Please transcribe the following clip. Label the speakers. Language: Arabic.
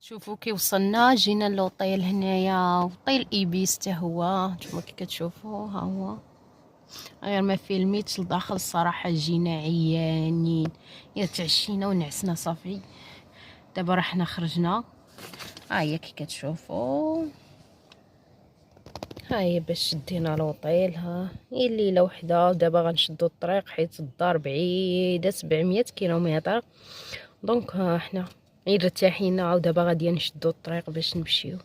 Speaker 1: شوفوا كي وصلنا جينا لوطيل هنايا، وطيل ايبيس حتى هو نتوما كي كتشوفوا ها هو. غير ما فيلميتش لداخل الصراحه، جينا عيانين يا تعشينا ونعسنا صافي. دابا راه حنا خرجنا، ها هي كي كتشوفوا، ها هي باش شدينا لوطيل. ها هي الليله وحده، دابا غنشدو الطريق حيت الدار بعيده 700 كيلومتر. دونك حنا غير ارتاحينا ودابا غادي نشدو الطريق باش نمشيو.